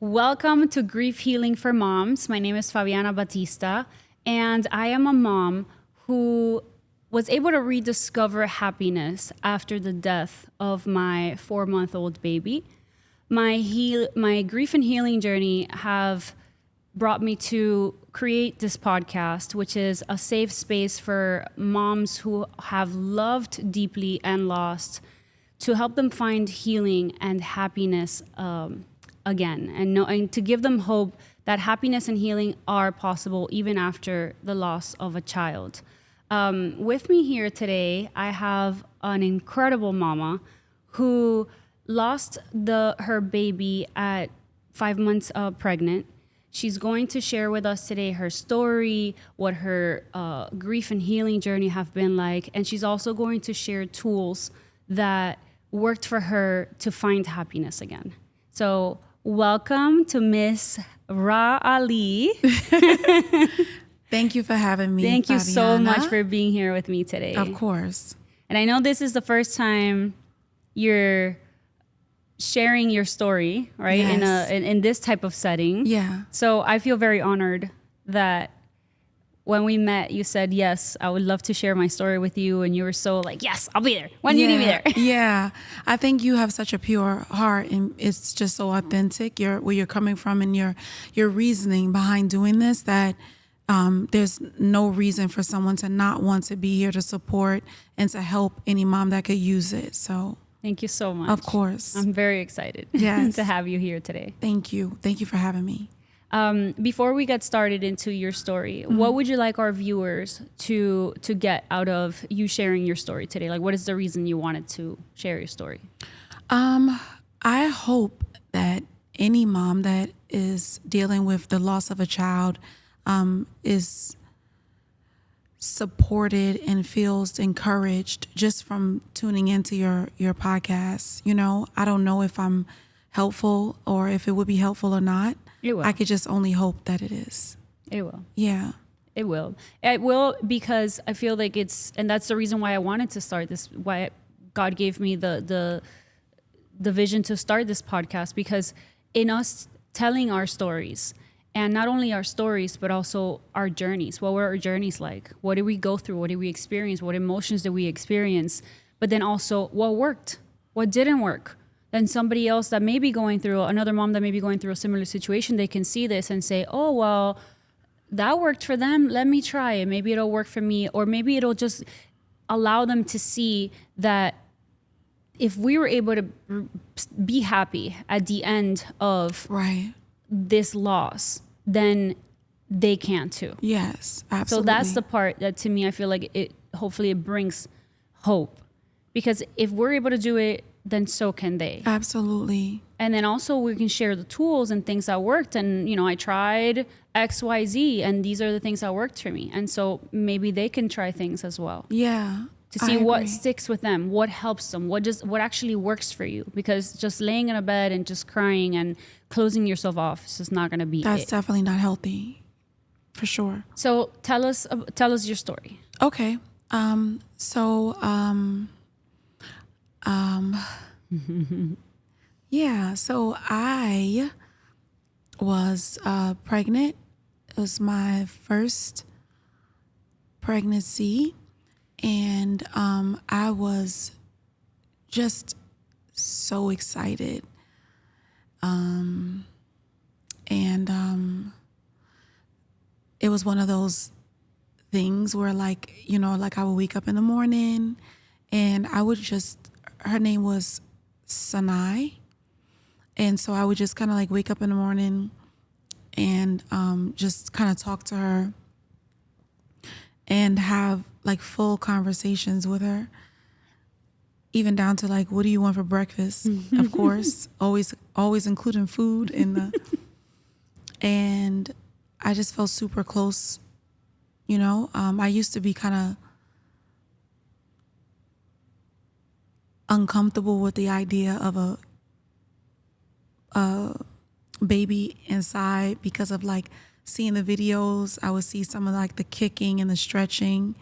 Welcome to Grief Healing for Moms. My name is Fabiana Batista, and I am a mom who was able to rediscover happiness after the death of my 4-month-old baby. My grief and healing journey have brought me to create this podcast, which is a safe space for moms who have loved deeply and lost, to help them find healing and happiness again, and to give them hope that happiness and healing are possible even after the loss of a child. With me here today, I have an incredible mama who lost her baby at 5 months pregnant. She's going to share with us today her story, what her grief and healing journey have been like, and she's also going to share tools that worked for her to find happiness again. So welcome to Miss Ra Ali. Thank you for having me, Thank you Fabiana. so much for being here with me today. Of course. And I know this is the first time you're sharing your story, right? Yes. In this type of setting. Yeah. So I feel very honored that when we met, you said, yes, I would love to share my story with you. And you were so like, yes, I'll be there. When you need me there. Yeah. I think you have such a pure heart, and it's just so authentic. Where you're coming from and your reasoning behind doing this, that there's no reason for someone to not want to be here to support and to help any mom that could use it. So Thank you so much. of course. I'm very excited Yes. to have you here today. Thank you. Thank you for having me. Before we get started into your story, what would you like our viewers to get out of you sharing your story today? Like, what is the reason you wanted to share your story? I hope that any mom that is dealing with the loss of a child is supported and feels encouraged just from tuning into your podcast. You know, I don't know if I'm helpful or if it would be helpful or not. It will. I could just only hope that it is. It will. Yeah. It will. It will, because I feel like and that's the reason why I wanted to start this, why God gave me the vision to start this podcast, because in us telling our stories, and not only our stories, but also our journeys. What were our journeys like? What did we go through? What did we experience? What emotions did we experience? But then also what worked? What didn't work? Then somebody else that may be going through, another mom that may be going through a similar situation, they can see this and say, oh, well, that worked for them. Let me try it. Maybe it'll work for me. Or maybe it'll just allow them to see that if we were able to be happy at the end of Right. this loss, then they can too. Yes, absolutely. So that's the part that, to me, I feel like hopefully it brings hope, because if we're able to do it, then so can they. Absolutely. And then also we can share the tools and things that worked. And, I tried XYZ and these are the things that worked for me. And so maybe they can try things as well. Yeah. To see I what agree. sticks with them, what helps them, what actually works for you. Because just laying in a bed and just crying and closing yourself off is just not going to be That's it. definitely not healthy, for sure. So tell us your story. Okay. Yeah, so I was pregnant. It was my first pregnancy, and I was just so excited. It was one of those things where, like I would wake up in the morning and her name was Sanai. And so I would just kind of like wake up in the morning and just kind of talk to her and have like full conversations with her, even down to like, what do you want for breakfast? Of course, always including food in the, and I just felt super close. I used to be kind of uncomfortable with the idea of a baby inside because of like seeing the videos. I would see some of like the kicking and the stretching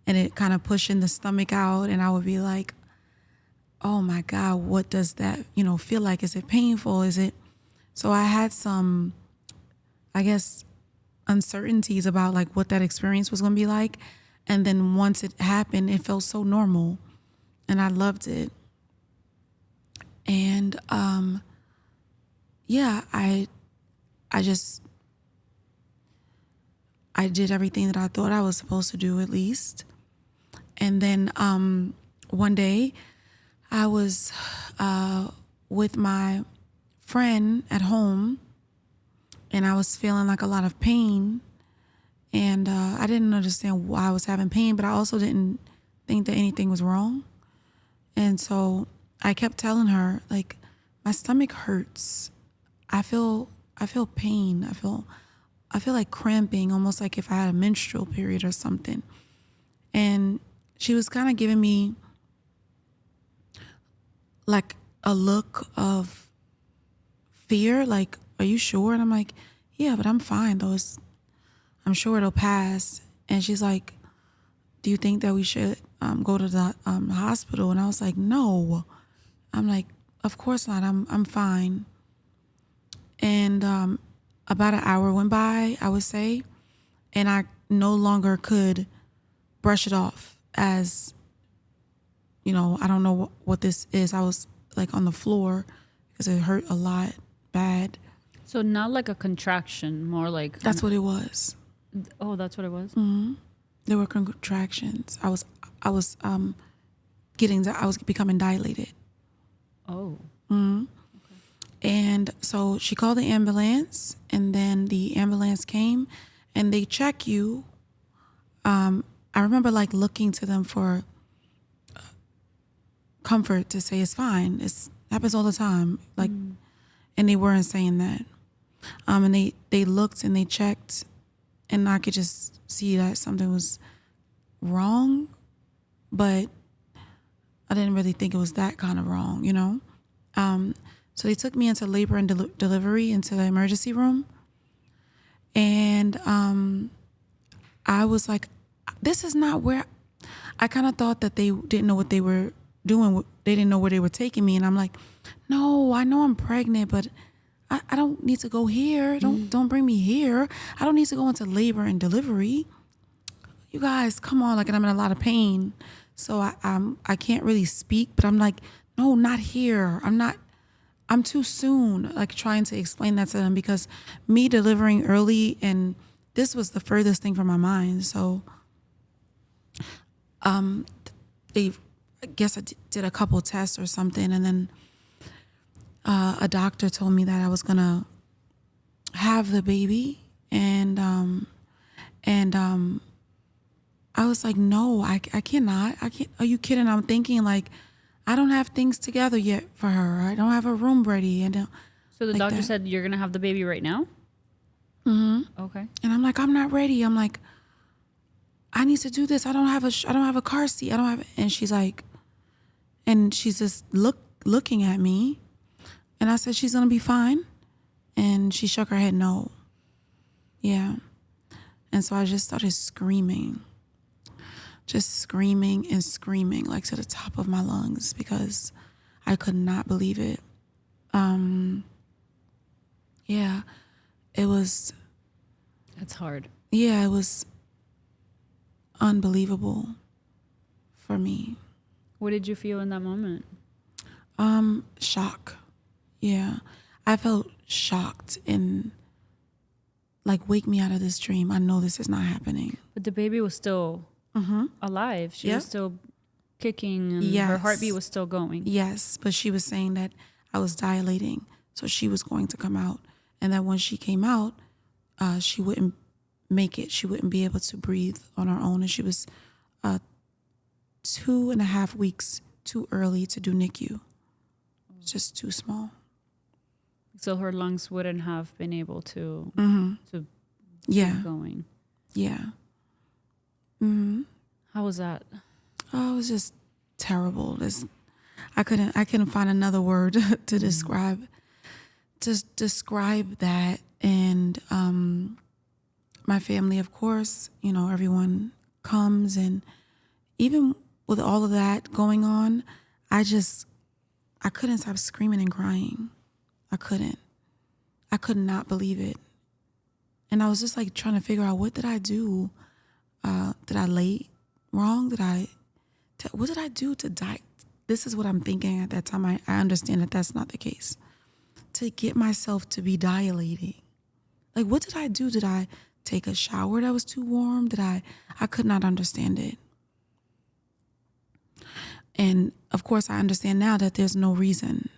and it kind of pushing the stomach out, and I would be like, oh my God, what does that, feel like? Is it painful? Is it? So I had some, I guess, uncertainties about like what that experience was going to be like. And then once it happened, it felt so normal and I loved it. And yeah, I just I did everything that I thought I was supposed to do, at least. And then one day I was with my friend at home and I was feeling like a lot of pain. And I didn't understand why I was having pain, but I also didn't think that anything was wrong. And so I kept telling her, like, my stomach hurts. I feel pain. I feel like cramping, almost like if I had a menstrual period or something. And she was kind of giving me like a look of fear, like, are you sure? And I'm like, yeah, but I'm fine though. I'm sure it'll pass. And she's like, do you think that we should go to the hospital? And I was like, no. I'm like, of course not. I'm fine. And about an hour went by, I would say, and I no longer could brush it off as, you know, I don't know what this is. I was like on the floor because it hurt a lot, bad. So not like a contraction, more like That's what it was. Oh, that's what it was. There were contractions. I was becoming dilated. Oh. And so she called the ambulance, and then the ambulance came, and they check you. I remember like looking to them for comfort to say it's fine. It happens all the time. Like, and they weren't saying that. And they looked and they checked, and I could just see that something was wrong, but I didn't really think it was that kind of wrong, you know? So they took me into labor and delivery, into the emergency room. And I was like, this is not where, I kind of thought that they didn't know what they were doing. They didn't know where they were taking me. And I'm like, no, I know I'm pregnant, but I don't need to go here. Don't bring me here. I don't need to go into labor and delivery. You guys, come on. Like, and I'm in a lot of pain. So I can't really speak, but I'm like, no, not here. I'm too soon, like trying to explain that to them, because me delivering early, and this was the furthest thing from my mind. So I guess I did a couple tests or something, and then a doctor told me that I was gonna have the baby, and I was like, no, I cannot. I can't. Are you kidding? I'm thinking like, I don't have things together yet for her. I don't have a room ready. And So the like doctor that. said you're gonna have the baby right now? Okay. And I'm like, I'm not ready. I'm like, I need to do this. I don't have a car seat. I don't have. And she's like, and she's just looking at me, and I said she's gonna be fine, and she shook her head no. Yeah, and so I just started screaming. Just screaming and screaming, like to the top of my lungs, because I could not believe it. Yeah, it was. That's hard. Yeah, it was unbelievable for me. What did you feel in that moment? Shock. Yeah, I felt shocked and like, wake me out of this dream. I know this is not happening. But the baby was still alive. She was still kicking, and her heartbeat was still going. Yes, but she was saying that I was dilating, so she was going to come out, and that when she came out, she wouldn't make it. She wouldn't be able to breathe on her own, and she was 2.5 weeks too early to do NICU. Just too small. So her lungs wouldn't have been able to Yeah. keep going. Yeah. How was that? Oh, it was just terrible. I couldn't find another word to describe that. And my family, of course, you know, everyone comes, and even with all of that going on, I couldn't stop screaming and crying. I couldn't. I could not believe it. And I was just like trying to figure out, what did I do? Did I lay wrong? What did I do to die? This is what I'm thinking at that time. I understand that that's not the case. To get myself to be dilating. Like, what did I do? Did I take a shower that was too warm? I could not understand it. And of course, I understand now that there's no reason,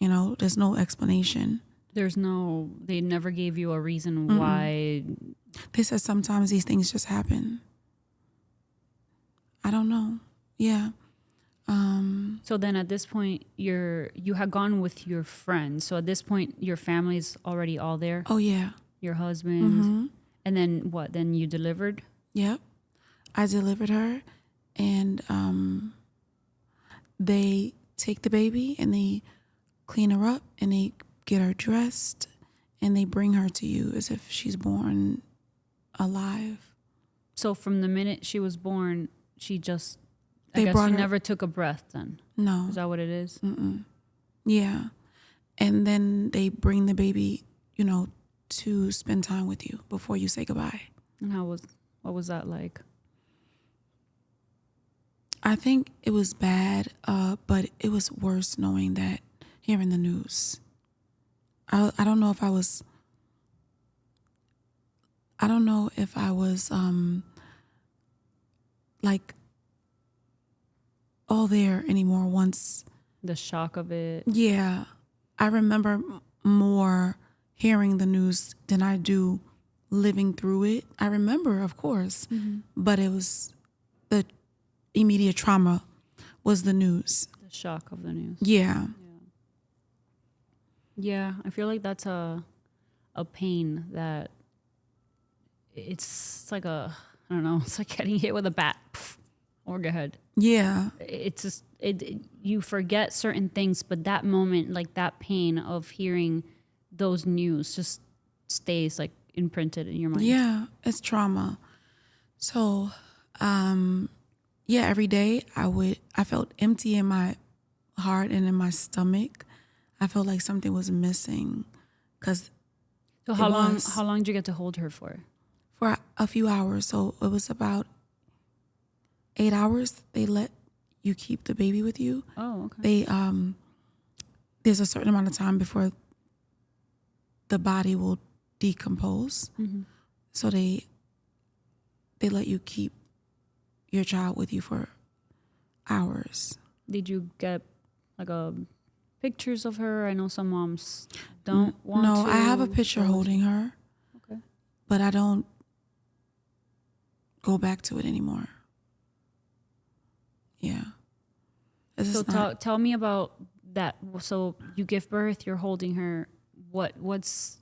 there's no explanation. They never gave you a reason why. They said sometimes these things just happen. I don't know. Yeah. So then at this point, you had gone with your friends. So at this point, your family's already all there? Oh, yeah. Your husband. And then what? Then you delivered? Yep. I delivered her, and they take the baby and they clean her up and they get her dressed and they bring her to you as if she's born alive. So from the minute she was born, she just, They I guess brought she her- never took a breath then? No. Is that what it is? Yeah. And then they bring the baby, to spend time with you before you say goodbye. And what was that like? I think it was bad, but it was worse hearing the news. I don't know if I was like all there anymore once. The shock of it. Yeah. I remember more hearing the news than I do living through it. I remember, of course, but it was the immediate trauma was the news. The shock of the news. Yeah. Yeah, I feel like that's a pain that it's like I don't know, it's like getting hit with a bat or your head. Yeah. It's just you forget certain things, but that moment, like that pain of hearing those news just stays like imprinted in your mind. Yeah, it's trauma. So, every day I felt empty in my heart and in my stomach. I felt like something was missing because So how long did you get to hold her for? For a few hours. So it was about 8 hours. They let you keep the baby with you. Oh, okay. They there's a certain amount of time before the body will decompose. So they let you keep your child with you for hours. Did you get like pictures of her? I know some moms don't want to. No, I have a picture holding her. Okay. But I don't go back to it anymore. Yeah. So tell me about that. So you give birth, you're holding her. What's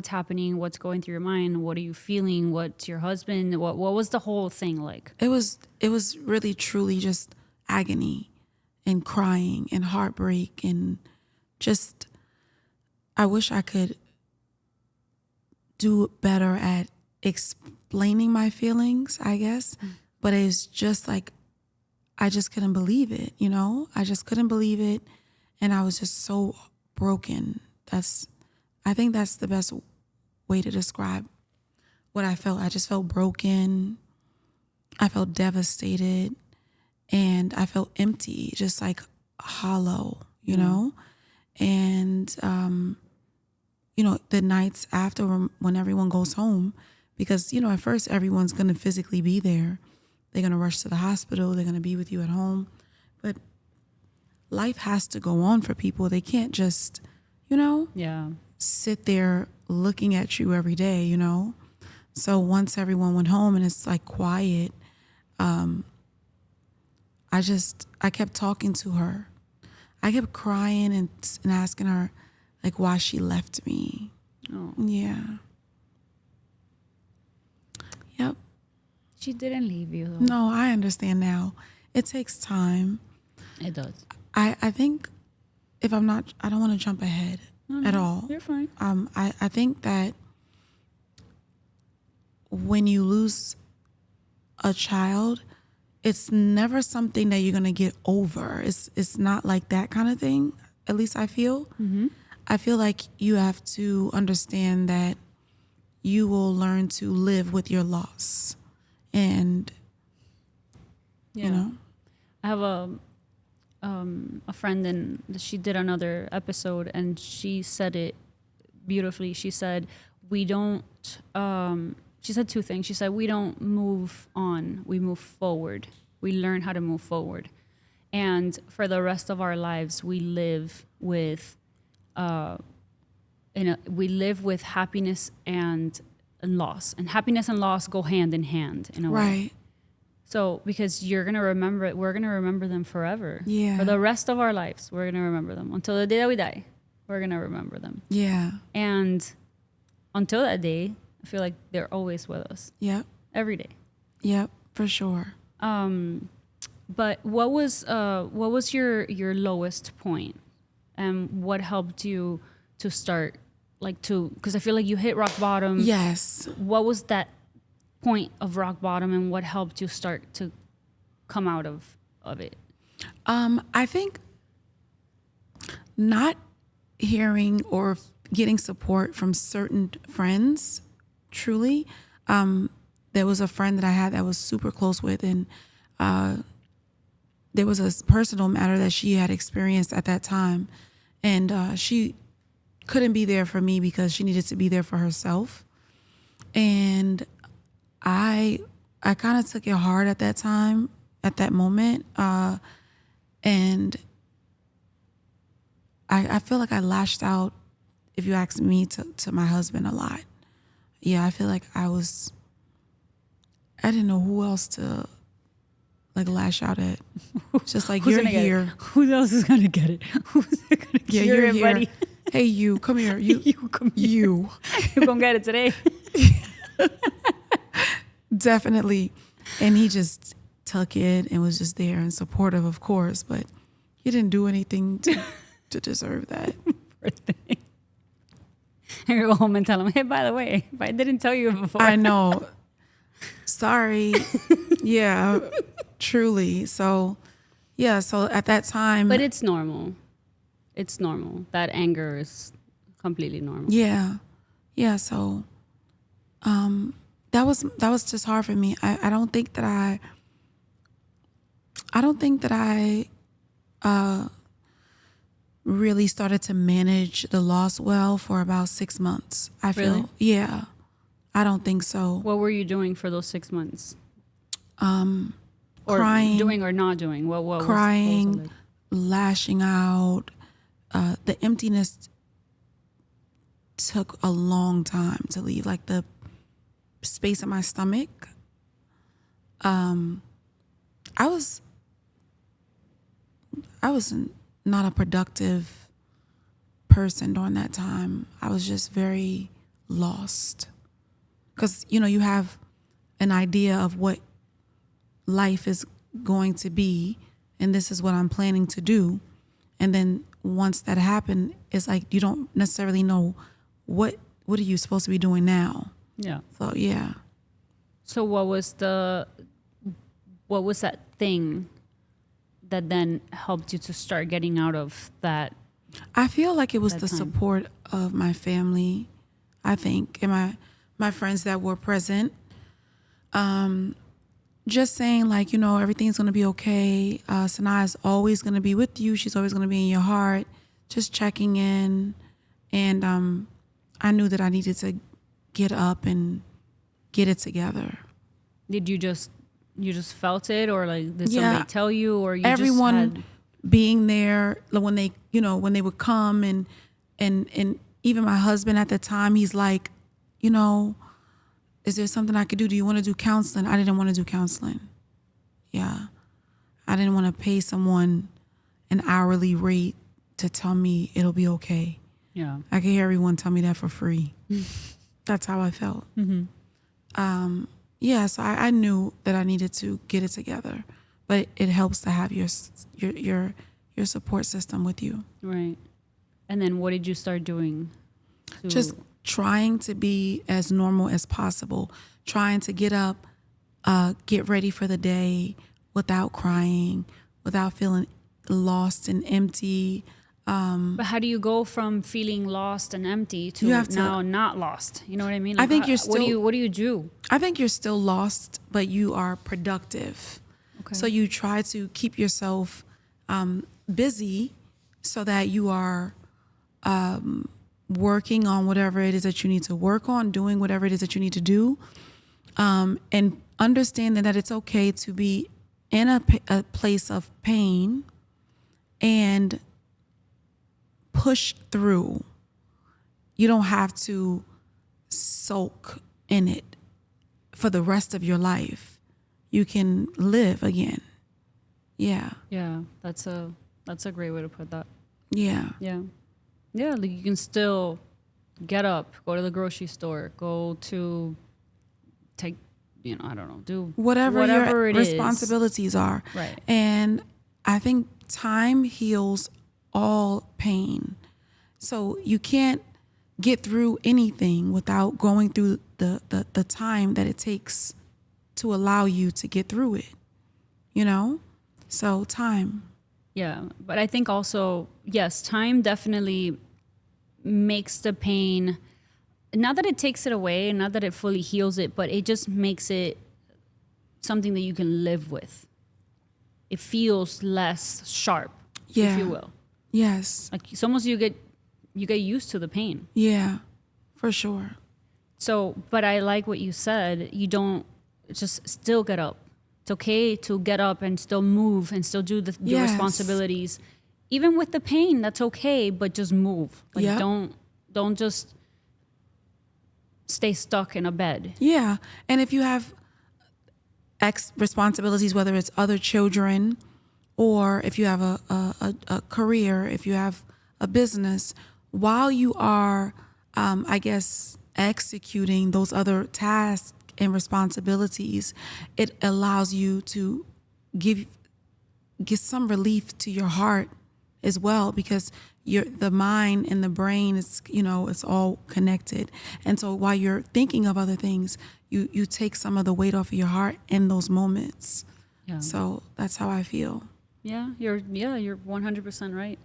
happening? What's going through your mind? What are you feeling? What's your husband? What was the whole thing like? It was really truly just agony and crying and heartbreak and just I wish I could do better at explaining my feelings, I guess. But it's just like I just couldn't believe it, I just couldn't believe it. And I was just so broken. I think that's the best way to describe what I felt. I just felt broken. I felt devastated. And I felt empty, just like hollow, you know? And, the nights after when everyone goes home, because, at first everyone's going to physically be there. They're going to rush to the hospital. They're going to be with you at home. But life has to go on for people. They can't just, sit there looking at you every day, So once everyone went home and it's like quiet, I kept talking to her. I kept crying and asking her like why she left me. Oh. Yeah. Yep. She didn't leave you though. No, I understand now. It takes time. It does. I think I don't want to jump ahead at all. You're fine. I think that when you lose a child, it's never something that you're going to get over. It's not like that kind of thing. At least I feel. I feel like you have to understand that you will learn to live with your loss. And, Yeah. you know, I have a friend, and she did another episode, and she said it beautifully. She said, we don't, she said two things. She said, we don't move on, we move forward. We learn how to move forward. And for the rest of our lives, we live with, we live with happiness and loss. And happiness and loss go hand in hand in a way. right. So, because you're going to remember it, we're going to remember them forever. Yeah. For the rest of our lives, we're going to remember them. Until the day that we die, we're going to remember them. Yeah. And until that day, I feel like they're always with us. Yep. Every day. Yep. For sure. But what was your lowest point? And what helped you to start, because I feel like you hit rock bottom. Yes. What was that point of rock bottom, and what helped you start to come out of it? I think not hearing or getting support from certain friends, truly. There was a friend that I had that I was super close with, and there was a personal matter that she had experienced at that time, and she couldn't be there for me because she needed to be there for herself. And I kind of took it hard at that time, at that moment, and I feel like I lashed out, if you ask me, to my husband a lot. Yeah, I feel like I didn't know who else to lash out at. Just like, you're here. Who else is gonna get it? Who's gonna Yeah, cure you're it, here. buddy? Hey, you, come here. You come here. You. You're gonna get it today. Definitely. And he just took it and was just there and supportive, of course, but he didn't do anything to deserve that. Poor thing. I go home and tell him, hey, by the way, if I didn't tell you before. I know. Sorry. Yeah, truly. So, yeah, so at that time. But it's normal. It's normal. That anger is completely normal. Yeah. Yeah, so that was just hard for me. I don't think that I really started to manage the loss well for about 6 months. I feel. Really? Yeah. I don't think so. What were you doing for those 6 months? Or Crying. doing or not doing? What Crying, was it like? lashing out. The emptiness took a long time to leave, like the space in my stomach. I was not a productive person during that time. I was just very lost. Because, you have an idea of what life is going to be, and this is what I'm planning to do. And then once that happened, it's like you don't necessarily know what are you supposed to be doing now. Yeah. So, yeah. So what was that thing that then helped you to start getting out of that? I feel like it was the time? support of my family, I think, and my friends that were present. Just saying, like, everything's going to be okay. Sanaa is always going to be with you. She's always going to be in your heart. Just checking in. And I knew that I needed to get up and get it together. Did you just felt it, or like did Yeah. somebody tell you, or you Everyone just being there when they, when they would come, and even my husband at the time, he's like, is there something I could do? Do you want to do counseling? I didn't want to do counseling. Yeah. I didn't want to pay someone an hourly rate to tell me it'll be okay. Yeah. I could hear everyone tell me that for free. That's how I felt. Mm-hmm. Yeah, so I knew that I needed to get it together, but it helps to have your support system with you. Right. And then what did you start doing? Just trying to be as normal as possible, trying to get up, get ready for the day without crying, without feeling lost and empty. But how do you go from feeling lost and empty to You have to- now not lost? You know what I mean? I think you're What do you do? I think you're still lost, but you are productive. Okay. So you try to keep yourself busy so that you are working on whatever it is that you need to work on, doing whatever it is that you need to do, and understanding that it's okay to be in a place of pain and push through. You don't have to soak in it for the rest of your life. You can live again. Yeah. Yeah, that's a great way to put that. Yeah. Yeah. Yeah, like you can still get up, go to the grocery store, go to take, I don't know, do Whatever your it is. responsibilities are. Right. And I think time heals all pain. So you can't get through anything without going through the time that it takes to allow you to get through it. So time. Yeah, but I think also, yes, time definitely makes the pain, not that it takes it away, not that it fully heals it, but it just makes it something that you can live with. It feels less sharp, Yeah. if you will. Yes. Like it's almost you get used to the pain. Yeah, for sure. So, but I like what you said. You don't just still get up. It's okay to get up and still move and still do your Yes. responsibilities. Even with the pain, that's okay, but just move. Like Yep. don't just stay stuck in a bed. Yeah. And if you have responsibilities, whether it's other children or if you have a career, if you have a business, while you are, executing those other tasks and responsibilities, it allows you to get some relief to your heart as well, because the mind and the brain is, it's all connected. And so while you're thinking of other things, you take some of the weight off of your heart in those moments. Yeah. So that's how I feel. Yeah, you're 100% right.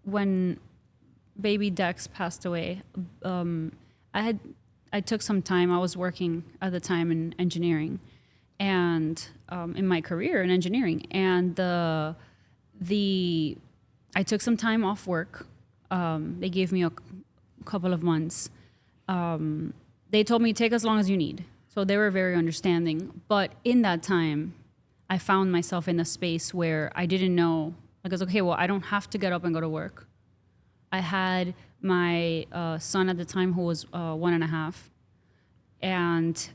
When baby Dex passed away, I took some time. I was working at the time in engineering, and in my career in engineering, and I took some time off work. They gave me a couple of months. They told me take as long as you need, so they were very understanding. But in that time, I found myself in a space where I didn't know. Like I was okay. Well, I don't have to get up and go to work. I had my son at the time who was 1.5, and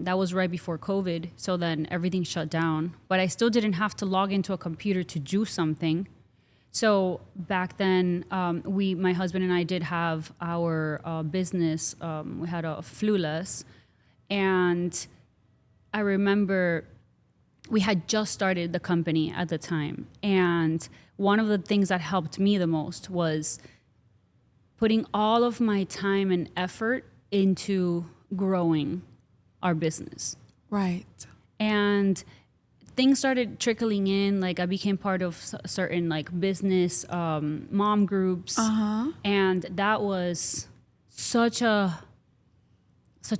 that was right before COVID. So then everything shut down. But I still didn't have to log into a computer to do something. So back then, my husband and I did have our business. We had a Flawless, and I remember we had just started the company at the time. And one of the things that helped me the most was putting all of my time and effort into growing our business. Right. And things started trickling in. Like I became part of certain like business mom groups. And that was such a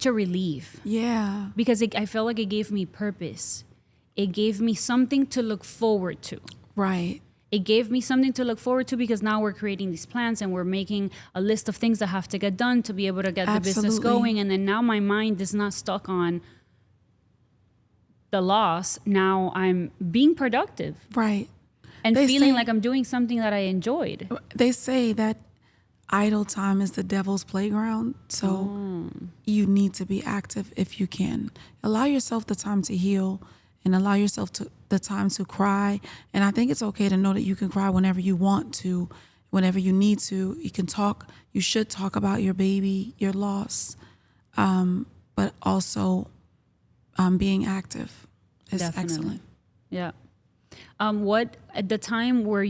relief. Yeah. Because I felt like it gave me purpose. It gave me something to look forward to. Right. It gave me something to look forward to, because now we're creating these plans and we're making a list of things that have to get done to be able to get the business Absolutely. going. And then now my mind is not stuck on the loss. Now I'm being productive Right. and They feeling say- like I'm doing something that I enjoyed. They say that idle time is the devil's playground. So you need to be active if you can. Allow yourself the time to heal and allow yourself the time to cry. And I think it's okay to know that you can cry whenever you want to, whenever you need to. You can talk. You should talk about your baby, your loss, but also being active is Definitely. excellent. Yeah. What at the time where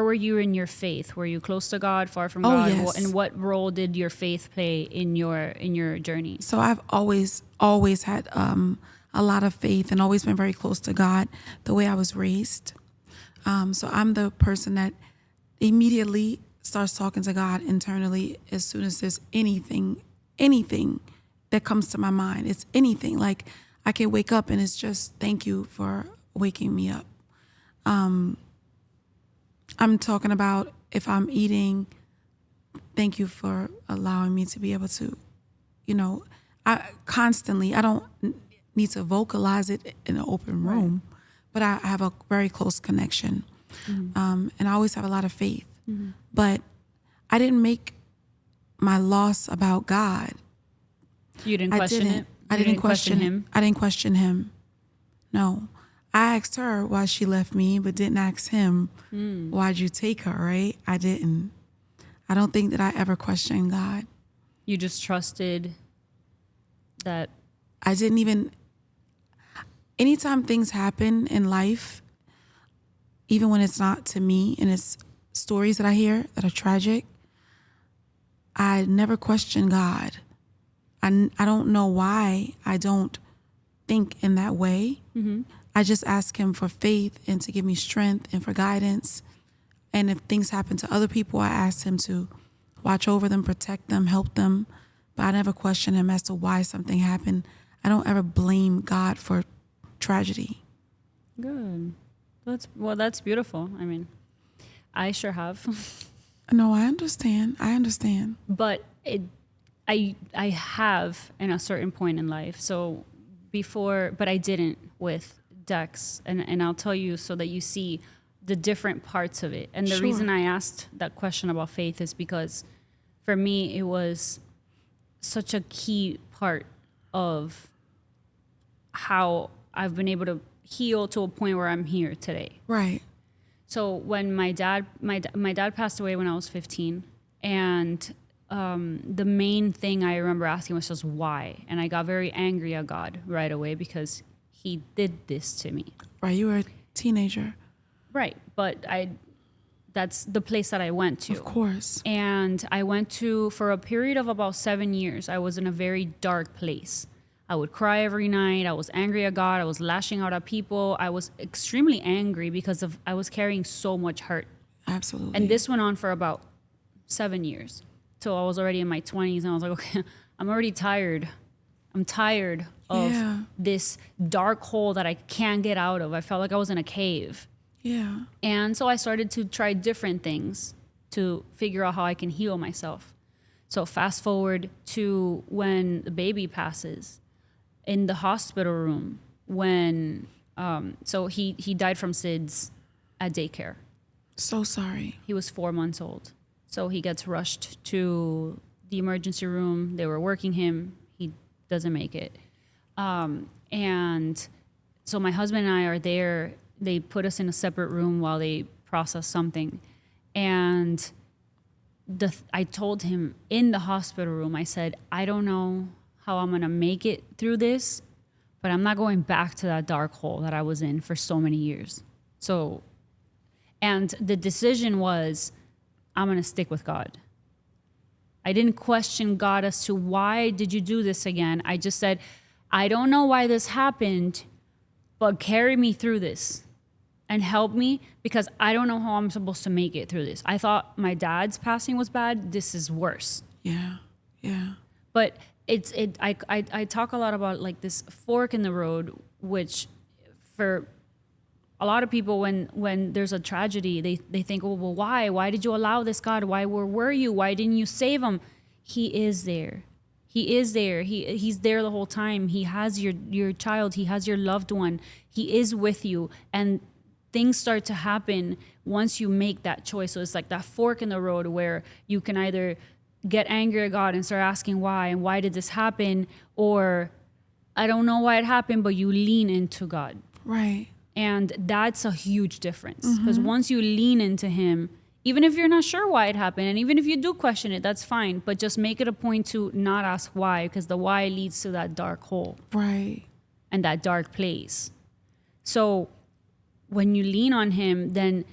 were you in your faith? Were you close to God, far from God? Yes. And what role did your faith play in your journey? So I've always had a lot of faith and always been very close to God, the way I was raised. So I'm the person that immediately starts talking to God internally as soon as there's anything that comes to my mind. It's anything. Like I can wake up and it's just thank you for waking me up. I'm talking about if I'm eating, thank you for allowing me to be able to, I don't need to vocalize it in an open room, but I have a very close connection. And I always have a lot of faith. But I didn't make my loss about God. You didn't question it? I didn't question him. I didn't question him. No. I asked her why she left me, but didn't ask him, why'd you take her, right? I didn't. I don't think that I ever questioned God. You just trusted that. I didn't even, anytime things happen in life, even when it's not to me and it's stories that I hear that are tragic, I never question God. I don't know why I don't think in that way. I just ask him for faith and to give me strength and for guidance. And if things happen to other people, I ask him to watch over them, protect them, help them. But I never question him as to why something happened. I don't ever blame God for tragedy. Good. That's beautiful. I mean, I sure have. No, I understand. But I have in a certain point in life. So but I didn't with Dex. And I'll tell you so that you see the different parts of it. And the reason I asked that question about faith is because for me, it was such a key part of how I've been able to heal to a point where I'm here today. Right. So when my dad passed away when I was 15, and the main thing I remember asking was just why, and I got very angry at God right away because he did this to me. Right, you were a teenager. Right, but that's the place that I went to. Of course. And I went to, for a period of about 7 years, I was in a very dark place. I would cry every night. I was angry at God. I was lashing out at people. I was extremely angry because I was carrying so much hurt. Absolutely. And this went on for about 7 years. So I was already in my 20s and I was like, okay, I'm already tired. I'm tired of this dark hole that I can't get out of. I felt like I was in a cave. Yeah. And so I started to try different things to figure out how I can heal myself. So fast forward to when the baby passes in the hospital room when, so he died from SIDS at daycare. So sorry. He was 4 months old. So he gets rushed to the emergency room. They were working him. He doesn't make it. And so my husband and I are there. They put us in a separate room while they process something. And I told him in the hospital room, I said, I don't know how I'm going to make it through this, but I'm not going back to that dark hole that I was in for so many years. So, and the decision was, I'm going to stick with God. I didn't question God as to why did you do this again. I just said, I don't know why this happened, but carry me through this and help me because I don't know how I'm supposed to make it through this. I thought my dad's passing was bad. This is worse. Yeah. Yeah. But I talk a lot about like this fork in the road, which for a lot of people when there's a tragedy, they think, oh, well, why? Why did you allow this, God? Where were you? Why didn't you save him? He is there. He is there. He's there the whole time. He has your child. He has your loved one. He is with you. And things start to happen once you make that choice. So it's like that fork in the road where you can either get angry at God and start asking why and why did this happen, or I don't know why it happened, but you lean into God. Right. And that's a huge difference because once you lean into him, even if you're not sure why it happened, and even if you do question it, that's fine. But just make it a point to not ask why, because the why leads to that dark hole. Right. And that dark place. So when you lean on him, then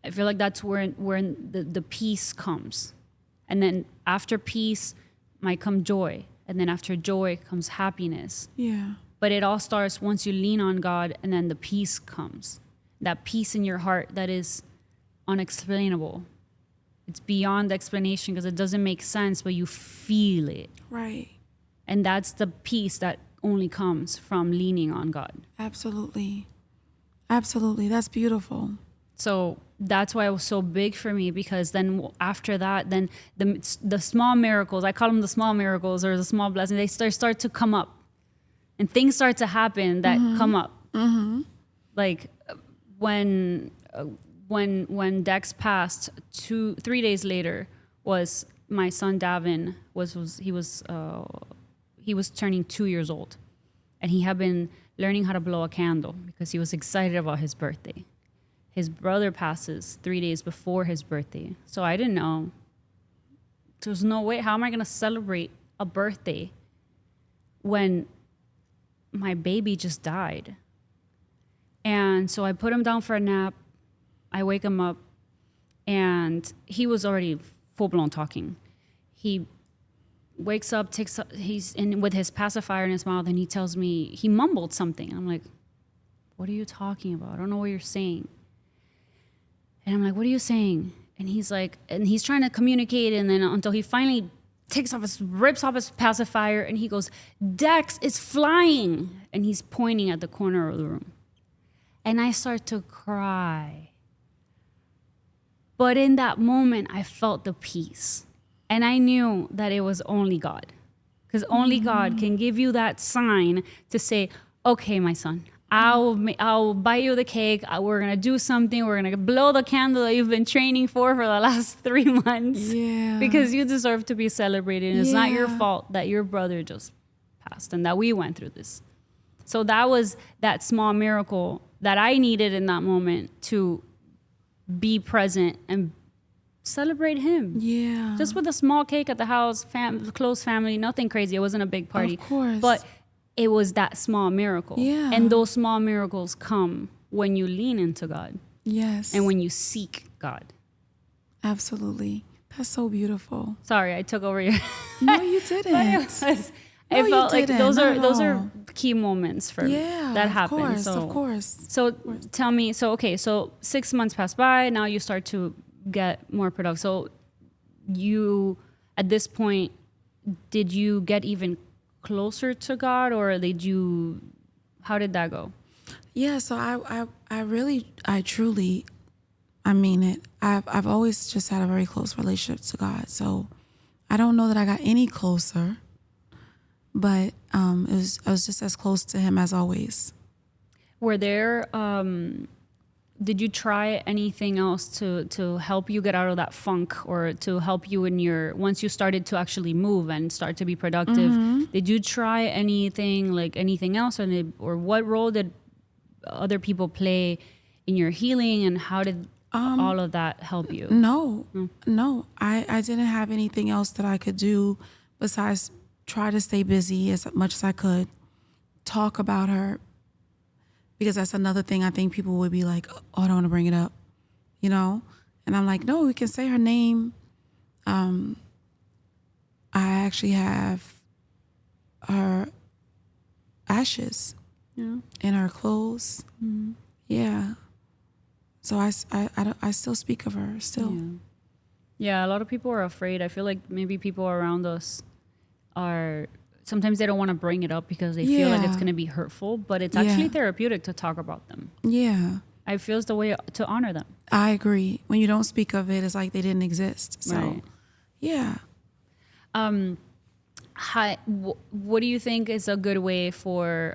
I feel like that's where the peace comes. And then after peace might come joy. And then after joy comes happiness. Yeah. But it all starts once you lean on God and then the peace comes. that peace in your heart that is unexplainable. It's beyond explanation because it doesn't make sense, but you feel it. Right. And that's the peace that only comes from leaning on God. Absolutely. Absolutely. That's beautiful. So that's why it was so big for me, because then after that, then the small miracles, I call them the small miracles or the small blessings, they start to come up, and things start to happen that come up. Like when Dex passed, 3 days later was my son Davin he was turning 2 years old, and he had been learning how to blow a candle because he was excited about his birthday. His brother passes 3 days before his birthday. So I didn't know. There's no way. How am I going to celebrate a birthday when my baby just died? And so I put him down for a nap. I wake him up, and he was already full-blown talking. He wakes up, he's in with his pacifier in his mouth, and he tells me, he mumbled something. I'm like, what are you talking about? I don't know what you're saying. And I'm like, what are you saying? And he's like, and he's trying to communicate, and then until he finally rips off his pacifier, and he goes, Dex, it's flying. And he's pointing at the corner of the room. And I start to cry. But in that moment, I felt the peace. And I knew that it was only God. Because only God can give you that sign to say, okay, my son, I'll buy you the cake. We're going to do something. We're going to blow the candle that you've been training for the last 3 months. Yeah. Because you deserve to be celebrated. And it's not your Yeah. fault that your brother just passed and that we went through this. So that was that small miracle that I needed in that moment to be present and celebrate him. Yeah. Just with a small cake at the house, close family, nothing crazy. It wasn't a big party. Of course. But it was that small miracle. Yeah. And those small miracles come when you lean into God Yes. and when you seek God. Absolutely. That's so beautiful. Sorry, I took over your... No, you didn't. I No, felt you like didn't. those Not are at all. key moments for me Yeah. that happened. Of course. So tell me, so 6 months pass by, now you start to get more productive. So you, at this point, did you get even closer to God, or how did that go? Yeah, so I truly, I mean it. I've always just had a very close relationship to God. So I don't know that I got any closer, but I was just as close to him as always. Were there, did you try anything else to help you get out of that funk, or to help you once you started to actually move and start to be productive? Did you try anything else, or what role did other people play in your healing, and how did all of that help you? No, I didn't have anything else that I could do besides try to stay busy as much as I could, talk about her, because that's another thing I think people would be like, oh, I don't want to bring it up, And I'm like, no, we can say her name. I actually have her ashes in her clothes. Yeah. So I still speak of her still. Yeah, a lot of people are afraid. I feel like maybe people around us sometimes they don't want to bring it up because they feel like it's going to be hurtful, but it's actually therapeutic to talk about them. Yeah. I feel it's the way to honor them. I agree. When you don't speak of it, it's like they didn't exist. So, Right. Yeah. What do you think is a good way for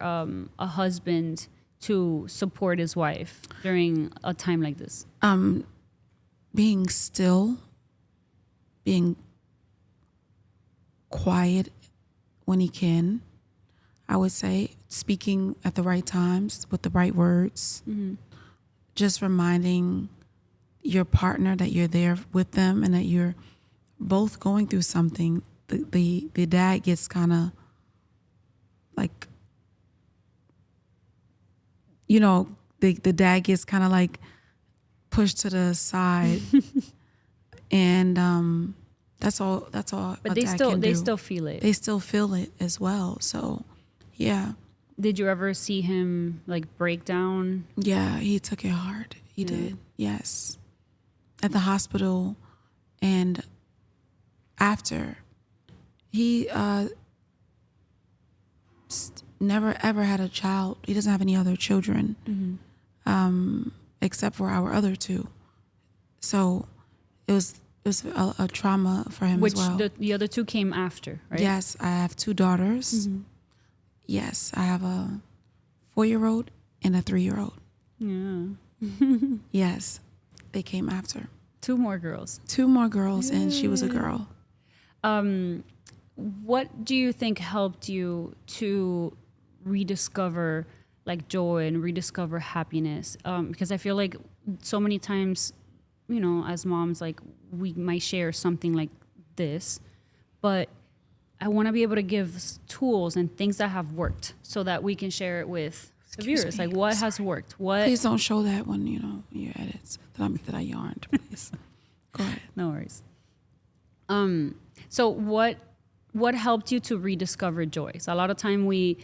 a husband to support his wife during a time like this? Being still, being quiet when he can, I would say, speaking at the right times with the right words, just reminding your partner that you're there with them and that you're both going through something. The dad gets kind of like, the dad gets kind of like pushed to the side, and that's all. But they still feel it. They still feel it as well. So, yeah. Did you ever see him like break down? Yeah, he took it hard. He did. Yes. At the hospital and after. He never ever had a child. He doesn't have any other children except for our other two. So it was a trauma for him Which as well. the other two came after, right? Yes, I have 2 daughters. Yes, I have a 4-year-old and a 3-year-old. Yeah. Yes, they came after. 2 more girls. 2 more girls, and she was a girl. What do you think helped you to rediscover like joy and rediscover happiness? Because I feel like so many times, you know, as moms, like we might share something like this, but I want to be able to give tools and things that have worked so that we can share it with the viewers. Like what has worked? What? Please don't show that when your edits that I yarned. Please go ahead. No worries. So what helped you to rediscover joy? So a lot of time we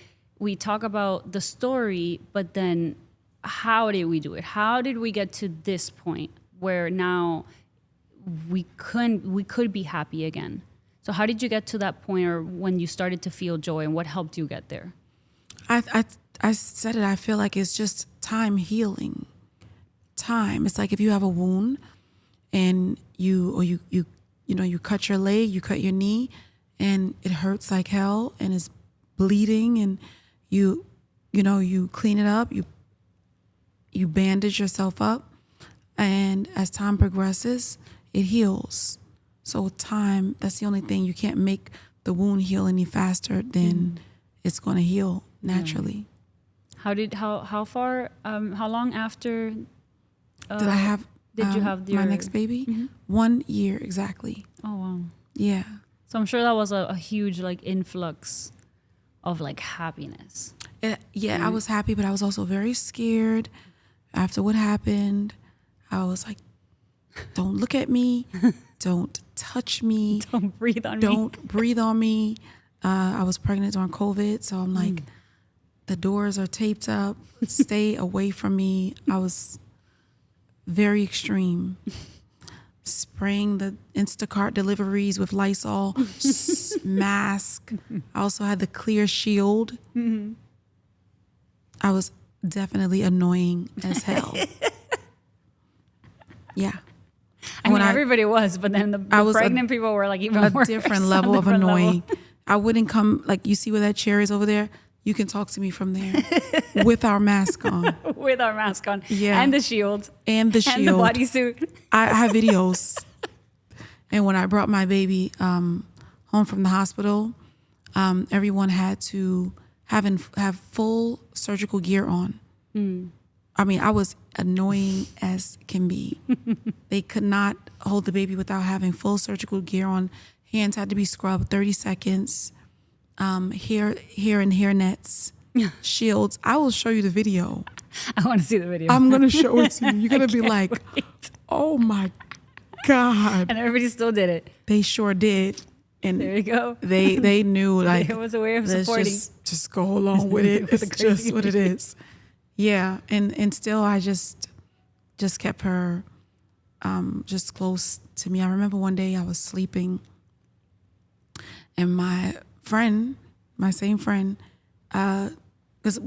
talk about the story, but then how did we do it? How did we get to this point where now we could be happy again? So how did you get to that point, or when you started to feel joy, and what helped you get there? I said it. I feel like it's just time healing. Time. It's like if you have a wound and you cut your leg, you cut your knee, and it hurts like hell and it's bleeding, and you clean it up, you bandage yourself up, and as time progresses, it heals. So time, that's the only thing. You can't make the wound heal any faster than it's going to heal naturally. How long after Did I have did you have your my next baby? 1 year exactly. Oh wow. Yeah. So I'm sure that was a huge like influx of like happiness. I was happy, but I was also very scared after what happened. I was like, don't look at me. Don't touch me. Don't breathe on me. Don't breathe on me. I was pregnant during COVID, so I'm like, the doors are taped up. Stay away from me. I was very extreme. Spraying the Instacart deliveries with Lysol, mask. I also had the clear shield. I was definitely annoying as hell. Yeah. I mean, everybody was, but then the pregnant people were like even worse. A different level of annoying. I wouldn't come, like you see where that chair is over there? You can talk to me from there with our mask on. With our mask on. Yeah. And the shield. And the shield. And the bodysuit. I have videos. And when I brought my baby home from the hospital, everyone had to have full surgical gear on. I mean, I was annoying as can be. They could not hold the baby without having full surgical gear on. Hands had to be scrubbed 30 seconds. Hair and hair nets, shields. I will show you the video. I want to see the video. I'm going to show it to you. You're going to be like, wait. Oh my God. And everybody still did it. They sure did. And there you go. They knew, like, it was a way of supporting. Just go along with it. It's just what it is. Yeah. And still I just kept her just close to me. I remember one day I was sleeping and my same friend, because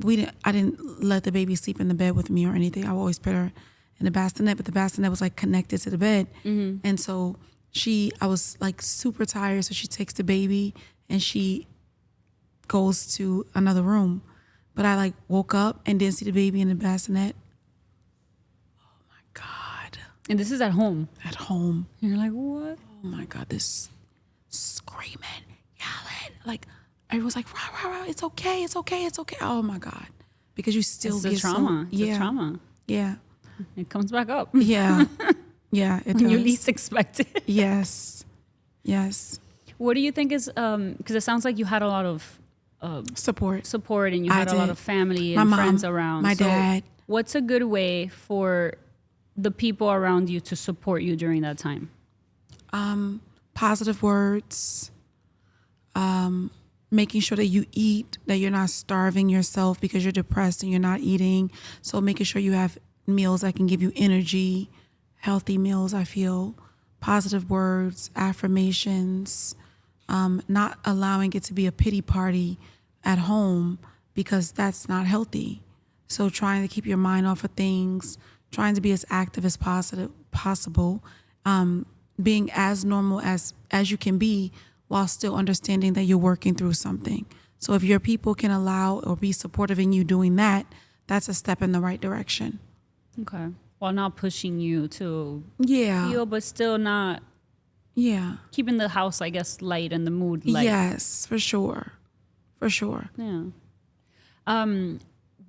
I didn't let the baby sleep in the bed with me or anything. I would always put her in the bassinet, but the bassinet was like connected to the bed. And so I was like super tired. So she takes the baby and she goes to another room. But I like woke up and didn't see the baby in the bassinet. Oh my God. And this is at home? At home. And you're like, what? Oh my God, this screaming, yelling, like everyone's like, rah, rah, rah, it's okay, it's okay, it's okay. Oh my God. Because you still get trauma. It's a trauma. Yeah. It comes back up. Yeah. Yeah, it does. When you least expect it. Yes. Yes. What do you think is, because it sounds like you had a lot of support and you had a lot of family and friends around. My dad. What's a good way for the people around you to support you during that time? Positive words. making sure that you eat, that you're not starving yourself because you're depressed and you're not eating. So making sure you have meals that can give you energy, healthy meals, I feel, positive words, affirmations, not allowing it to be a pity party at home because that's not healthy. So trying to keep your mind off of things, trying to be as active as possible, being as normal as you can be while still understanding that you're working through something. So if your people can allow or be supportive in you doing that, that's a step in the right direction. Okay. While not pushing you to Yeah. feel, but still not Yeah. keeping the house, I guess, light and the mood light. Yes, for sure. For sure. Yeah.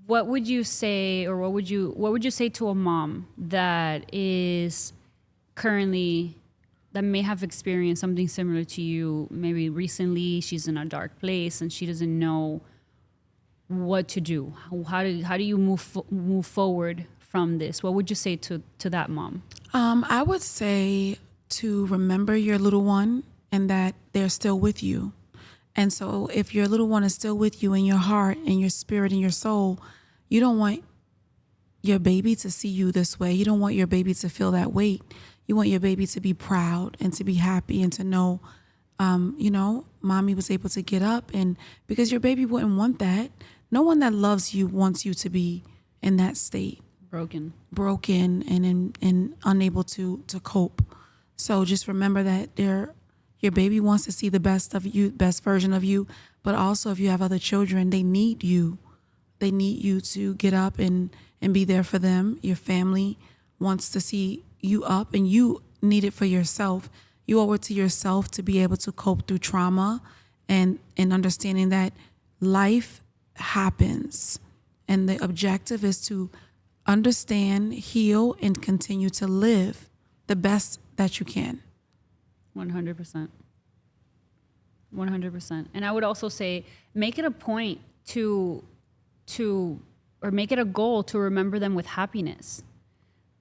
What would you say, or what would you say to a mom that is currently, that may have experienced something similar to you? Maybe recently she's in a dark place and she doesn't know what to do. How do you move forward from this? What would you say to that mom? I would say to remember your little one and that they're still with you. And so if your little one is still with you in your heart and your spirit and your soul, you don't want your baby to see you this way. You don't want your baby to feel that weight. You want your baby to be proud and to be happy and to know, mommy was able to get up. And because your baby wouldn't want that. No one that loves you wants you to be in that state. Broken and unable to cope. So just remember that your baby wants to see the best of you, best version of you. But also if you have other children, they need you. They need you to get up and be there for them. Your family wants to see you up and you need it for yourself. You owe it to yourself to be able to cope through trauma and understanding that life happens. And the objective is to understand, heal, and continue to live the best that you can. 100%. 100%. And I would also say, make it a point or make it a goal to remember them with happiness,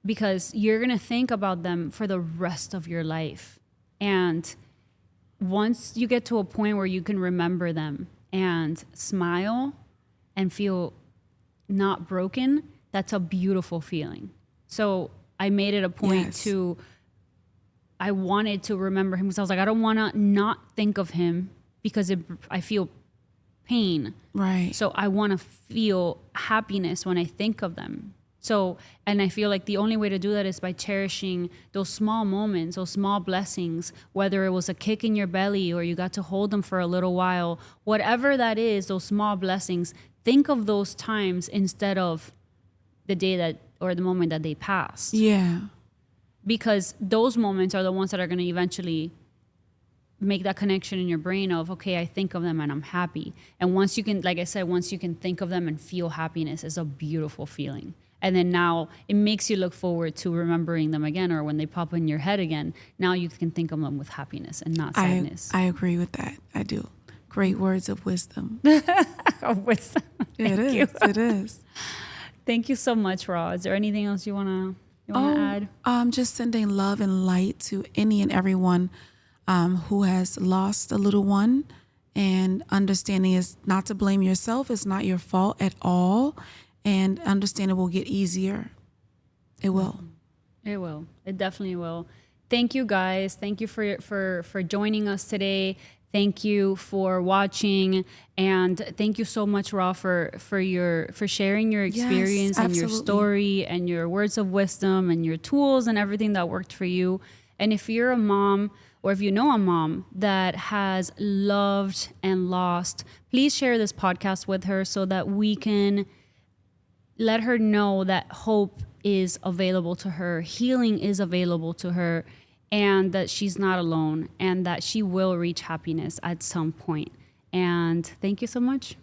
because you're going to think about them for the rest of your life. And once you get to a point where you can remember them and smile and feel not broken, that's a beautiful feeling. So I made it a point I wanted to remember him because I was like, I don't want to not think of him because I feel pain. Right. So I want to feel happiness when I think of them. So, and I feel like the only way to do that is by cherishing those small moments, those small blessings, whether it was a kick in your belly or you got to hold them for a little while, whatever that is, those small blessings, think of those times instead of the day that, or the moment that they passed. Yeah. Because those moments are the ones that are going to eventually make that connection in your brain of, okay, I think of them and I'm happy. And once you can, like I said, once you can think of them and feel happiness, it's a beautiful feeling. And then now it makes you look forward to remembering them again, or when they pop in your head again, now you can think of them with happiness and not sadness. I agree with that. I do. Great words of wisdom. Of wisdom. It is. Thank you so much, Ra. Is there anything else you want to add? Just sending love and light to any and everyone who has lost a little one, and understanding is not to blame yourself. It's not your fault at all. And understand it will get easier. It will. It will. It definitely will. Thank you, guys. Thank you for joining us today. Thank you for watching, and thank you so much, Ra, for sharing your experience and your story and your words of wisdom and your tools and everything that worked for you. And if you're a mom, or if you know a mom that has loved and lost, please share this podcast with her so that we can let her know that hope is available to her, healing is available to her, and that she's not alone, and that she will reach happiness at some point. And thank you so much.